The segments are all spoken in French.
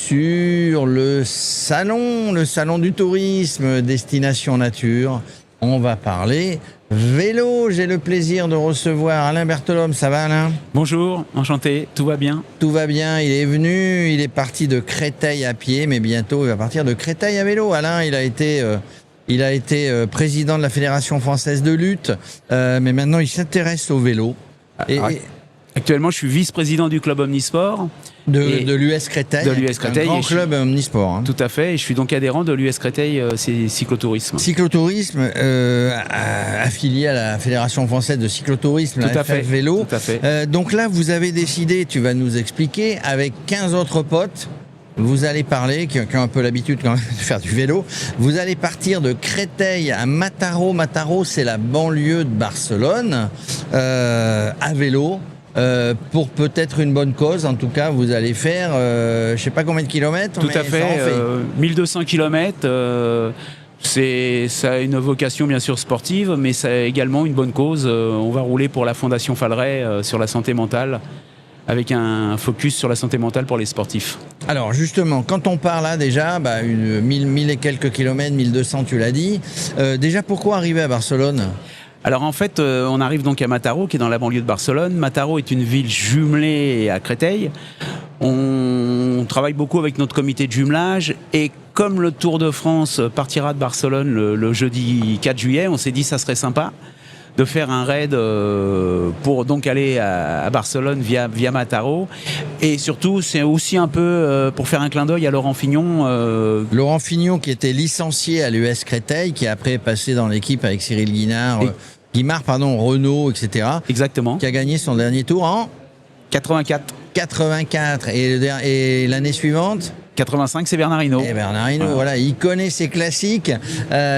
sur le salon du tourisme Destination Nature. On va parler vélo. J'ai le plaisir de recevoir Alain Berthelhomme. Ça va, Alain ? Bonjour, enchanté, tout va bien ? Tout va bien, il est venu, il est parti de Créteil à pied, mais bientôt il va partir de Créteil à vélo. Alain, il a été président de la Fédération française de lutte, mais maintenant il s'intéresse au vélo. Actuellement, je suis vice-président du club Omnisport. De l'US Créteil. De l'US Créteil. Un grand club Omnisport. Hein. Tout à fait. Et je suis donc adhérent de l'US Créteil, c'est cyclotourisme. Cyclotourisme, affilié à la Fédération française de cyclotourisme, la FF Vélo. Tout à fait. Donc là, vous avez décidé, tu vas nous expliquer, avec 15 autres potes, vous allez parler, qui ont un peu l'habitude quand même de faire du vélo, vous allez partir de Créteil à Mataró. Mataró, c'est la banlieue de Barcelone, à vélo. Pour peut-être une bonne cause, en tout cas, vous allez faire, je ne sais pas combien de kilomètres. Tout à fait, 1200 kilomètres. Ça a une vocation bien sûr sportive, mais ça a également une bonne cause. On va rouler pour la Fondation Falleret sur la santé mentale, avec un focus sur la santé mentale pour les sportifs. Alors justement, quand on part là déjà, 1000 et quelques kilomètres, 1200 tu l'as dit, déjà pourquoi arriver à Barcelone ? Alors en fait, on arrive donc à Mataró, qui est dans la banlieue de Barcelone. Mataró est une ville jumelée à Créteil. On travaille beaucoup avec notre comité de jumelage et comme le Tour de France partira de Barcelone le jeudi 4 juillet, on s'est dit ça serait sympa de faire un raid pour donc aller à Barcelone via Mataró. Et surtout, c'est aussi un peu pour faire un clin d'œil à Laurent Fignon. Laurent Fignon qui était licencié à l'US Créteil, qui est après passé dans l'équipe avec Cyril Guimard, Renault, etc. Exactement. Qui a gagné son dernier tour en 84. Et l'année suivante 85, c'est Bernard Hinault. Et Bernard Hinault, voilà, il connaît ses classiques.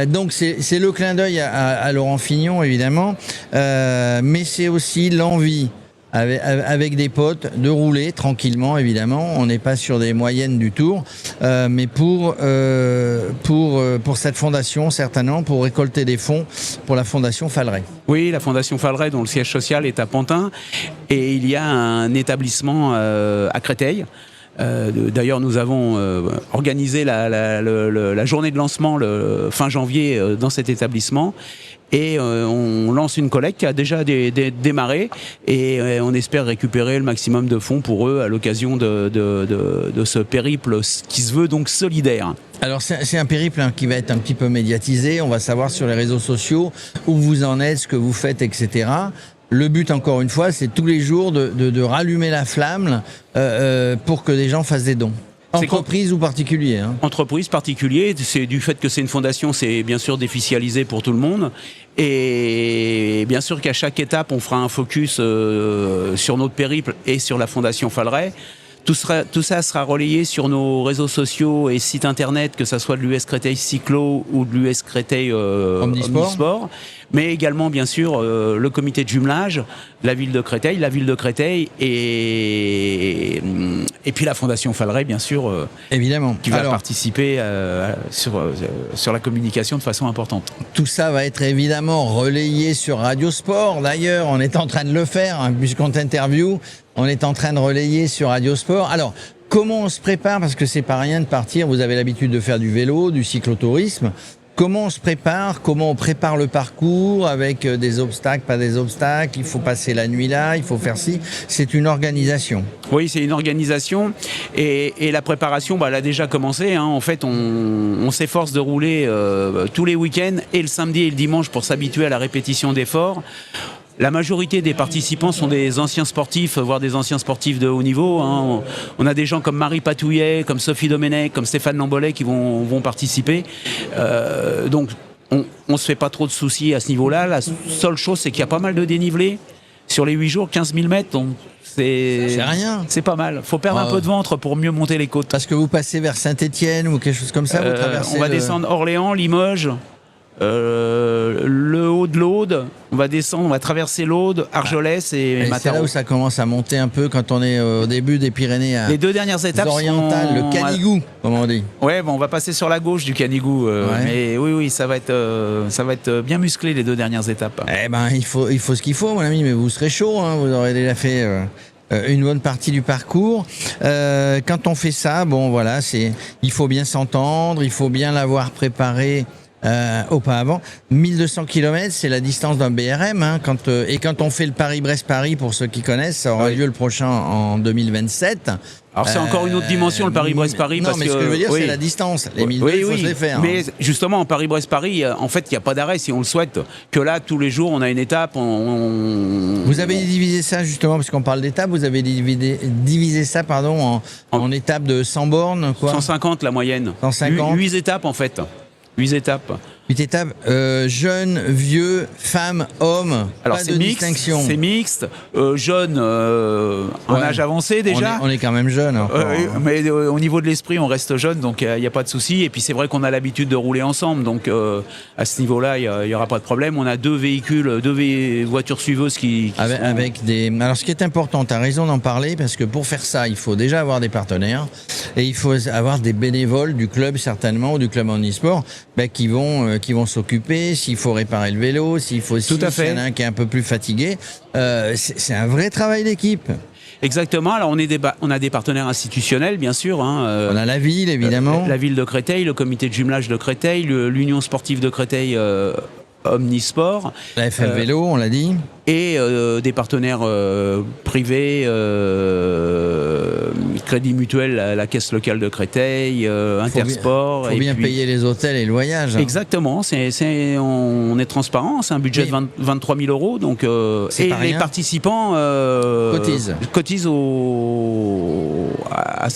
Donc c'est le clin d'œil à Laurent Fignon, évidemment. Mais c'est aussi l'envie, avec des potes, de rouler tranquillement, évidemment. On n'est pas sur des moyennes du Tour. Mais pour cette fondation, certainement, pour récolter des fonds pour la Fondation Falleret. Oui, la Fondation Falleret, dont le siège social est à Pantin. Et il y a un établissement à Créteil. D'ailleurs, nous avons organisé la journée de lancement le fin janvier dans cet établissement et on lance une collecte qui a déjà démarré et on espère récupérer le maximum de fonds pour eux à l'occasion de ce périple qui se veut donc solidaire. Alors c'est un périple qui va être un petit peu médiatisé, on va savoir sur les réseaux sociaux où vous en êtes, ce que vous faites, etc. Le but, encore une fois, c'est tous les jours de rallumer la flamme pour que des gens fassent des dons. Entreprise ou particulier, hein. Entreprise, particulier, c'est du fait que c'est une fondation, c'est bien sûr défiscalisé pour tout le monde. Et bien sûr qu'à chaque étape, on fera un focus sur notre périple et sur la Fondation Falleret. Tout ça sera relayé sur nos réseaux sociaux et sites internet, que ce soit de l'US Créteil Cyclo ou de l'US Créteil Omnisport. Mais également, bien sûr, le comité de jumelage, la ville de Créteil et puis la Fondation Falleret, bien sûr, évidemment, qui va participer sur la communication de façon importante. Tout ça va être évidemment relayé sur Radio Sport. D'ailleurs, on est en train de le faire, puisqu'on t'interviewe, on est en train de relayer sur Radio Sport. Alors, comment on se prépare ? Parce que c'est pas rien de partir, vous avez l'habitude de faire du vélo, du cyclotourisme. Comment on se prépare ? Comment on prépare le parcours avec des obstacles, pas des obstacles ? Il faut passer la nuit là, il faut faire ci. C'est une organisation. Oui, c'est une organisation et la préparation, elle a déjà commencé. En fait, on s'efforce de rouler tous les week-ends et le samedi et le dimanche pour s'habituer à la répétition d'efforts. La majorité des participants sont des anciens sportifs, voire des anciens sportifs de haut niveau. On a des gens comme Marie Patouillet, comme Sophie Domenech, comme Stéphane Lambolet qui vont participer. Donc, on ne se fait pas trop de soucis à ce niveau-là. La seule chose, c'est qu'il y a pas mal de dénivelé. Sur les 8 jours, 15 000 mètres, donc c'est rien. C'est pas mal. Faut perdre un peu de ventre pour mieux monter les côtes. Parce que vous passez vers Saint-Étienne ou quelque chose comme ça, vous traversez. On va descendre Orléans, Limoges. Le haut de l'Aude, on va descendre, on va traverser l'Aude, Argelès et Mataró. C'est là où ça commence à monter un peu quand on est au début des Pyrénées. Les deux dernières étapes orientales, le Canigou, comme on dit. Ouais, on va passer sur la gauche du Canigou, mais oui, ça va être bien musclé les deux dernières étapes. Il faut ce qu'il faut, mon ami, mais vous serez chaud, vous aurez déjà fait une bonne partie du parcours. Quand on fait ça, bon voilà, il faut bien s'entendre, il faut bien l'avoir préparé auparavant. 1200 km, c'est la distance d'un BRM. Hein, et quand on fait le Paris-Brest-Paris, pour ceux qui connaissent, ça aura lieu le prochain en 2027. Alors c'est encore une autre dimension, le Paris-Brest-Paris. Non, parce mais ce que je veux dire, c'est la distance. Les 1200, il faut se les faire. Mais justement, en Paris-Brest-Paris, en fait, il n'y a pas d'arrêt si on le souhaite. Que là, tous les jours, on a une étape. Vous avez divisé ça, justement, parce qu'on parle d'étapes, vous avez divisé ça en étapes de 100 bornes, quoi. 150 la moyenne. 150. 8 étapes, en fait. 8 étapes. 8 étapes, jeunes, vieux, femmes, hommes. Alors pas de distinction. C'est mixte. Jeunes, en âge avancé déjà. On est quand même jeunes. Mais au niveau de l'esprit, on reste jeune, donc il n'y a pas de souci. Et puis c'est vrai qu'on a l'habitude de rouler ensemble, donc à ce niveau-là, il n'y aura pas de problème. On a deux voitures suiveuses qui avec des. Alors ce qui est important, tu as raison d'en parler, parce que pour faire ça, il faut déjà avoir des partenaires et il faut avoir des bénévoles du club certainement ou du club omnisport qui vont s'occuper, s'il faut réparer le vélo, s'il y en a un qui est un peu plus fatigué. C'est un vrai travail d'équipe. Exactement. Alors on a des partenaires institutionnels, bien sûr. Hein, on a la ville, évidemment. La ville de Créteil, le comité de jumelage de Créteil, l'Union sportive de Créteil Omnisport. La FF Vélo, on l'a dit. Et des partenaires privés, Crédit Mutuel, la caisse locale de Créteil, Intersport. Il faut bien payer les hôtels et le voyage. Hein. Exactement, on est transparent, c'est un budget de 23 000 €. Donc, et les participants cotisent à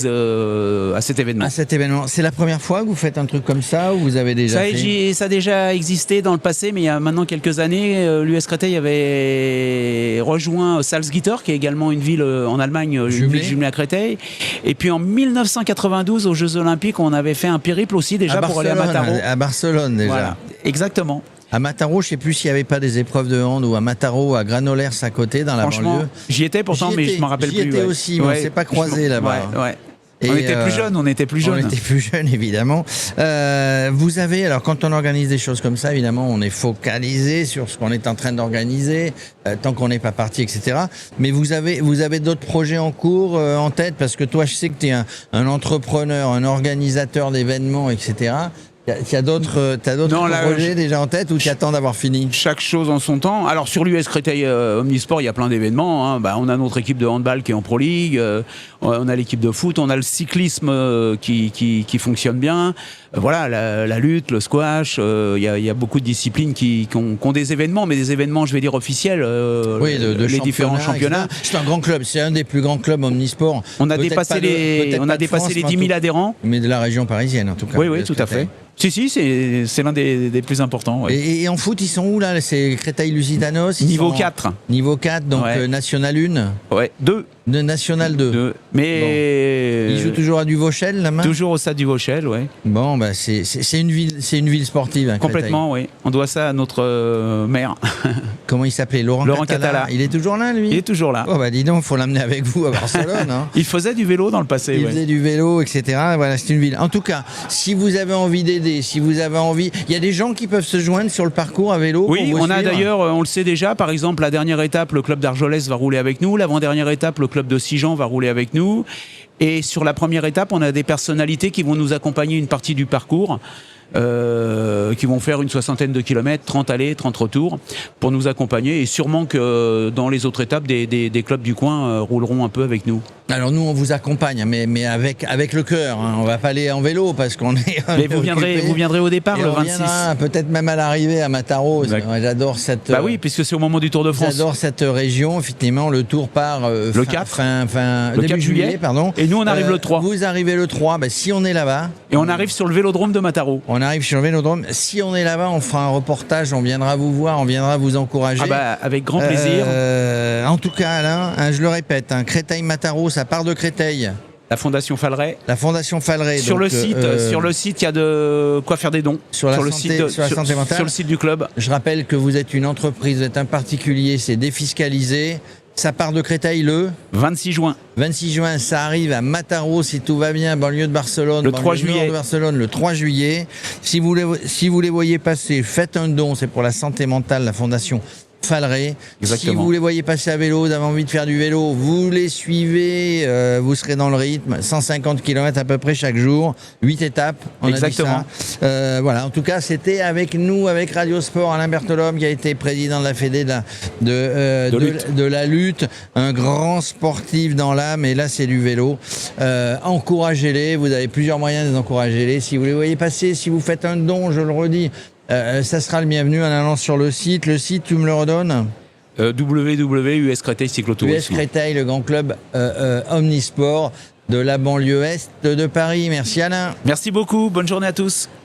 cet événement. À cet événement. C'est la première fois que vous faites un truc comme ça ou vous avez déjà fait ? Ça a déjà existé dans le passé, mais il y a maintenant quelques années, l'US Créteil avait rejoint Salzgitter, qui est également une ville en Allemagne, une ville jumelée à Créteil. Et puis en 1992, aux Jeux Olympiques, on avait fait un périple aussi déjà pour aller à Mataró. À Barcelone déjà. Voilà, exactement. À Mataró, je ne sais plus s'il n'y avait pas des épreuves de hand ou à Mataró, à Granollers à côté, dans la banlieue. J'y étais pourtant, mais je ne me rappelle plus. J'y étais aussi, mais on ne s'est pas croisés là-bas. On était plus jeunes, on était plus jeunes, évidemment. Vous avez, alors quand on organise des choses comme ça, évidemment, on est focalisé sur ce qu'on est en train d'organiser, tant qu'on n'est pas parti, etc. Mais vous avez d'autres projets en cours, en tête, parce que toi, je sais que tu es un entrepreneur, un organisateur d'événements, etc. T'as d'autres projets déjà en tête ou tu attends d'avoir fini ? Chaque chose en son temps. Alors sur l'US Créteil Omnisport, il y a plein d'événements. Hein. On a notre équipe de handball qui est en Pro League, on a l'équipe de foot, on a le cyclisme qui fonctionne bien. Voilà, la lutte, le squash, il y a beaucoup de disciplines qui ont des événements, mais des événements, je vais dire, officiels. Les différents championnats. C'est un grand club, c'est un des plus grands clubs omnisport. On a dépassé les 10 000 adhérents. Mais de la région parisienne, en tout cas. Oui, tout à fait. Si, c'est l'un des plus importants. Ouais. Et en foot, ils sont où là ? C'est Créteil-Lusitanos Niveau 4. Niveau 4, donc National 1 ? Ouais, 2. De National 2. Mais il joue toujours à Duvauchel, la main ? Toujours au stade Duvauchel, oui. Bon, c'est une ville sportive. Hein, complètement, oui. On doit ça à notre maire. Comment il s'appelait ? Laurent Catala. Il est toujours là, lui ? Il est toujours là. Oh, dis donc, il faut l'amener avec vous à Barcelone. Hein. Il faisait du vélo dans le passé. Il faisait du vélo, etc. Voilà, c'est une ville. En tout cas, si vous avez envie d'aider, si vous avez envie, il y a des gens qui peuvent se joindre sur le parcours à vélo. Oui, on a d'ailleurs, on le sait déjà, par exemple, la dernière étape, le club d'Argelès va rouler avec nous. L'avant-dernière étape, le club de Sigean va rouler avec nous. Et sur la première étape, on a des personnalités qui vont nous accompagner une partie du parcours. Qui vont faire une 60aine de kilomètres, 30 allées, 30 retours, pour nous accompagner. Et sûrement que dans les autres étapes, des clubs du coin rouleront un peu avec nous. Alors nous, on vous accompagne, mais avec le cœur. Hein. On va pas aller en vélo parce qu'on est. Mais vous viendrez au départ, le 26. Peut-être même à l'arrivée à Mataró. J'adore cette. Bah oui, puisque c'est au moment du Tour de France. J'adore cette région. Effectivement, le Tour part le 4 début juillet, pardon. Et nous, on arrive le 3. Vous arrivez le 3. Si on est là-bas. Et on arrive sur le vélodrome de Mataró. On arrive sur le vélodrome. Si on est là-bas, on fera un reportage. On viendra vous voir. On viendra vous encourager. Avec grand plaisir. En tout cas, Alain, je le répète, Créteil-Mataró, ça part de Créteil. La Fondation Falleray. La Fondation Falleray. Sur le site, il y a de quoi faire des dons. Sur la santé mentale. Sur le site du club. Je rappelle que vous êtes une entreprise, vous êtes un particulier, c'est défiscalisé. Ça part de Créteil le 26 juin. 26 juin, ça arrive à Mataró, si tout va bien, banlieue de Barcelone. Le 3 juillet. Nord de Barcelone, le 3 juillet. Si vous les voyez passer, faites un don, c'est pour la santé mentale, la Fondation Falleray. Exactement. Si vous les voyez passer à vélo, vous avez envie de faire du vélo, vous les suivez, vous serez dans le rythme. 150 km à peu près chaque jour, 8 étapes. On Exactement. A dit ça. Voilà. En tout cas, c'était avec nous, avec Radio Sport, Alain Berthelhomme, qui a été président de la Fédé de la lutte, un grand sportif dans l'âme. Et là, c'est du vélo. Encouragez-les. Vous avez plusieurs moyens de les encourager. Si vous les voyez passer, si vous faites un don, je le redis. Ça sera le bienvenu en allant sur le site. Le site, tu me le redonnes www.US Créteil Cyclotourisme. US Créteil, le grand club omnisport de la banlieue est de Paris. Merci Alain. Merci beaucoup, bonne journée à tous.